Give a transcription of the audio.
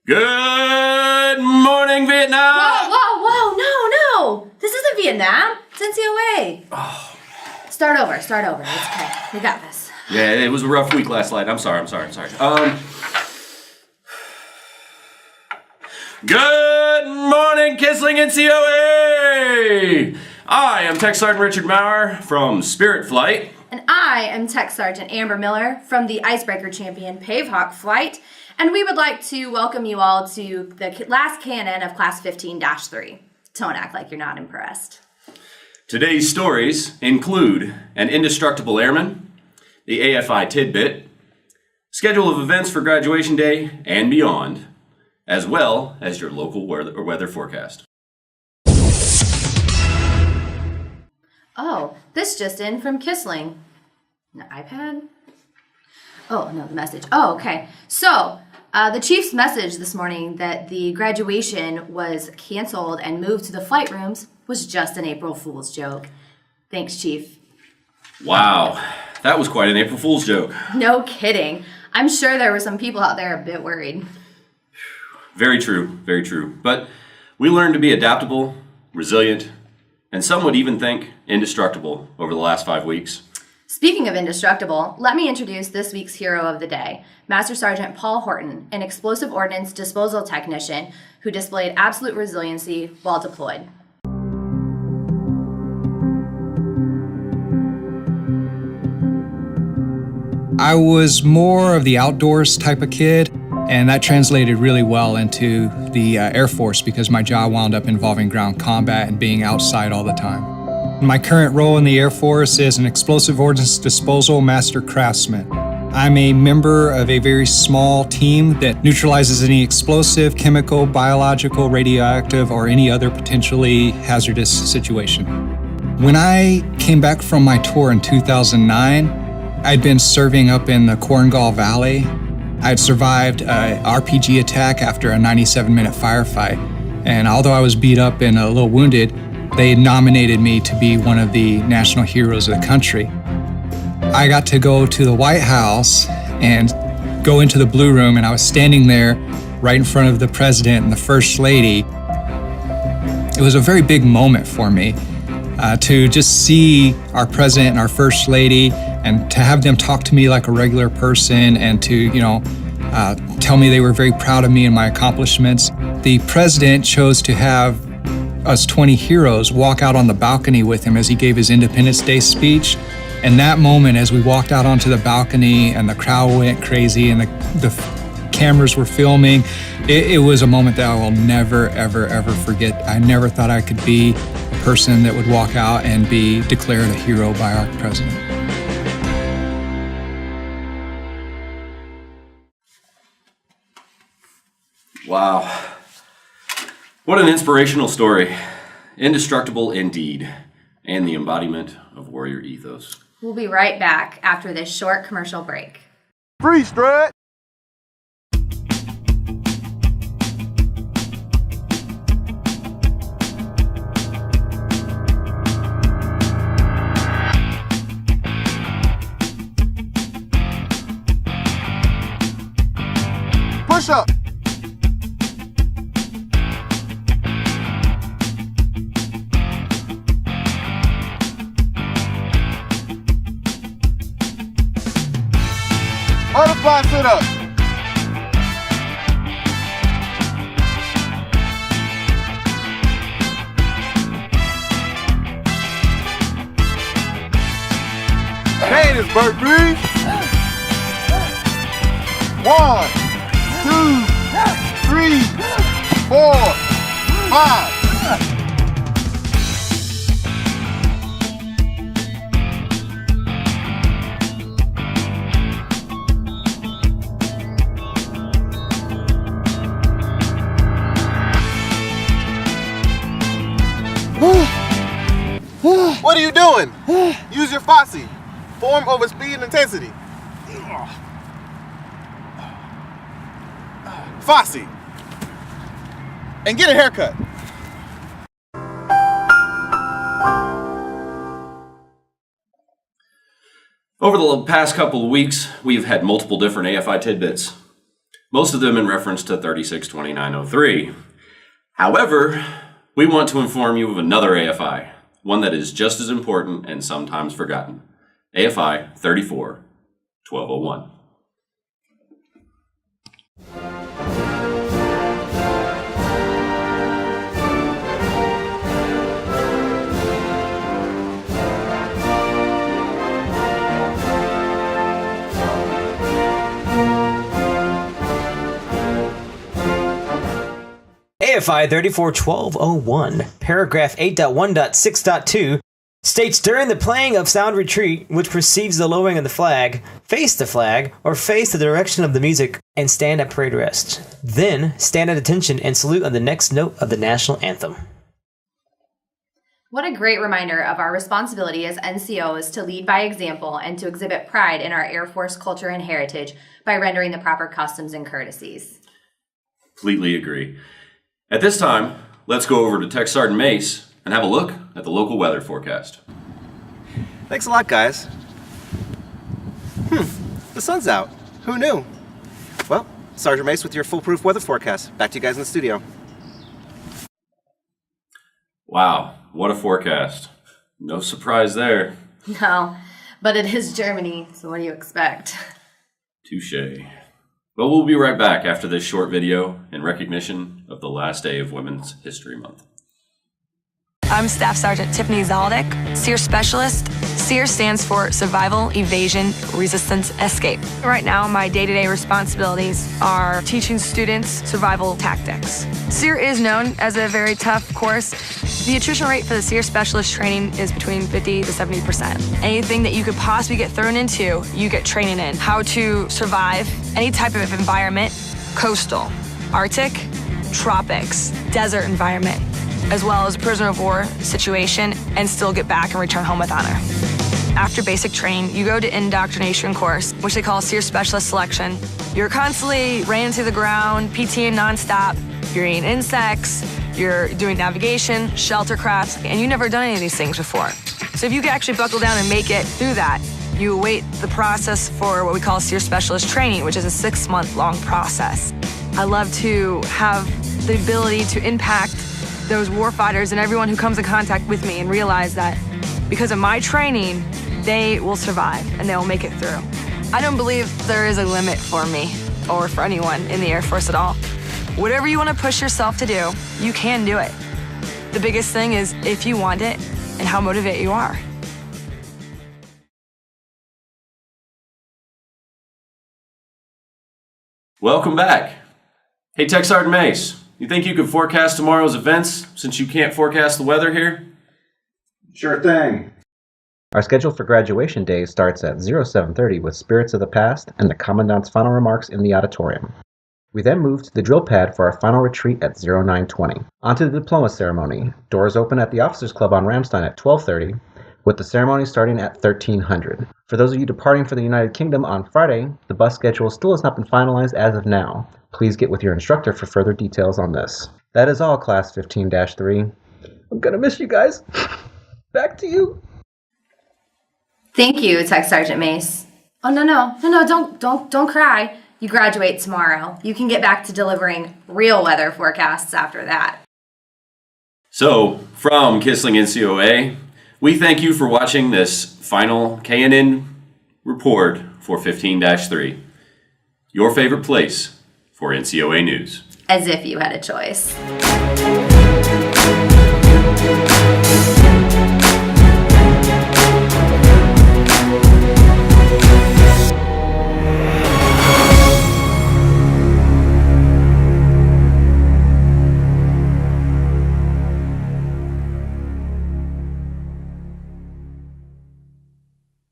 Good morning, Vietnam! Whoa, no! This isn't Vietnam. It's NCOA. Oh. Start over. It's okay. We got this. Yeah, it was a rough week last night. I'm sorry. Good morning, Kisling NCOA! I am Tech Sergeant Richard Maurer from Spirit Flight. And I am Tech Sergeant Amber Miller from the Icebreaker Champion Pave Hawk Flight. And we would like to welcome you all to the last KNN of Class 15-3. Don't act like you're not impressed. Today's stories include an indestructible airman, the AFI tidbit, schedule of events for graduation day and beyond, as well as your local weather forecast. Oh, this just in from Kisling. An iPad? Oh, no, the message. Oh, okay. So, the chief's message this morning that the graduation was canceled and moved to the flight rooms was just an April Fool's joke. Thanks, Chief. Wow, that was quite an April Fool's joke. No kidding. I'm sure there were some people out there a bit worried. Very true. But we learned to be adaptable, resilient, and some would even think indestructible over the last 5 weeks. Speaking of indestructible, let me introduce this week's hero of the day, Master Sergeant Paul Horton, an explosive ordnance disposal technician who displayed absolute resiliency while deployed. I was more of the outdoors type of kid, and that translated really well into the Air Force because my job wound up involving ground combat and being outside all the time. My current role in the Air Force is an explosive ordnance disposal master craftsman. I'm a member of a very small team that neutralizes any explosive, chemical, biological, radioactive, or any other potentially hazardous situation. When I came back from my tour in 2009, I'd been serving up in the Korengal Valley. I'd survived an RPG attack after a 97-minute firefight. And although I was beat up and a little wounded, they nominated me to be one of the national heroes of the country. I got to go to the White House and go into the Blue Room, and I was standing there right in front of the President and the First Lady. It was a very big moment for me to just see our President and our First Lady and to have them talk to me like a regular person and to, tell me they were very proud of me and my accomplishments. The President chose to have us 20 heroes walk out on the balcony with him as he gave his Independence Day speech. And that moment, as we walked out onto the balcony and the crowd went crazy and the cameras were filming, it was a moment that I will never, ever forget. I never thought I could be a person that would walk out and be declared a hero by our president. Wow. What an inspirational story. Indestructible indeed. And the embodiment of warrior ethos. We'll be right back after this short commercial break. Free strut! Push up! Butterfly sit-up. Candace burpees. 1, 2, 3, 4, 5. What are you doing? Use your Fosse. Form over speed and intensity. Fosse. And get a haircut. Over the past couple of weeks, we've had multiple different AFI tidbits, most of them in reference to 362903. However, we want to inform you of another AFI, one that is just as important and sometimes forgotten. AFI 34-1201. AFI 34-1201, paragraph 8.1.6.2 states during the playing of sound retreat, which precedes the lowering of the flag, face the flag or face the direction of the music and stand at parade rest. Then stand at attention and salute on the next note of the national anthem. What a great reminder of our responsibility as NCOs to lead by example and to exhibit pride in our Air Force culture and heritage by rendering the proper customs and courtesies. Completely agree. At this time, let's go over to Tech Sergeant Mace and have a look at the local weather forecast. Thanks a lot, guys. The sun's out. Who knew? Well, Sergeant Mace with your foolproof weather forecast. Back to you guys in the studio. Wow, what a forecast. No surprise there. No, but it is Germany, so what do you expect? Touché. But we'll be right back after this short video in recognition of the last day of Women's History Month. I'm Staff Sergeant Tiffany Zaldick, SEER Specialist. SEER stands for Survival, Evasion, Resistance, Escape. Right now, my day-to-day responsibilities are teaching students survival tactics. SEER is known as a very tough course. The attrition rate for the SEER Specialist training is between 50 to 70%. Anything that you could possibly get thrown into, you get training in. How to survive any type of environment, coastal, Arctic, tropics, desert environment, as well as a prisoner of war situation, and still get back and return home with honor. After basic training, you go to indoctrination course, which they call SEER Specialist Selection. You're constantly ran to the ground, PTing nonstop, you're eating insects, you're doing navigation, shelter crafts, and you've never done any of these things before. So if you can actually buckle down and make it through that, you await the process for what we call SEER Specialist Training, which is a 6-month-long process. I love to have the ability to impact those warfighters and everyone who comes in contact with me and realize that because of my training, they will survive and they will make it through. I don't believe there is a limit for me or for anyone in the Air Force at all. Whatever you want to push yourself to do, you can do it. The biggest thing is if you want it and how motivated you are. Welcome back. Hey, Tech Sergeant Mace, you think you could forecast tomorrow's events since you can't forecast the weather here? Sure thing. Our schedule for graduation day starts at 0730 with Spirits of the Past and the Commandant's final remarks in the auditorium. We then move to the drill pad for our final retreat at 0920. On to the diploma ceremony. Doors open at the Officers Club on Ramstein at 1230, with the ceremony starting at 1300. For those of you departing for the United Kingdom on Friday, the bus schedule still has not been finalized as of now. Please get with your instructor for further details on this. That is all, Class 15-3. I'm gonna miss you guys. Back to you. Thank you, Tech Sergeant Mace. Oh, no, don't cry. You graduate tomorrow. You can get back to delivering real weather forecasts after that. So, from Kisling NCOA, we thank you for watching this final KNN report for 15-3. Your favorite place for NCOA news. As if you had a choice.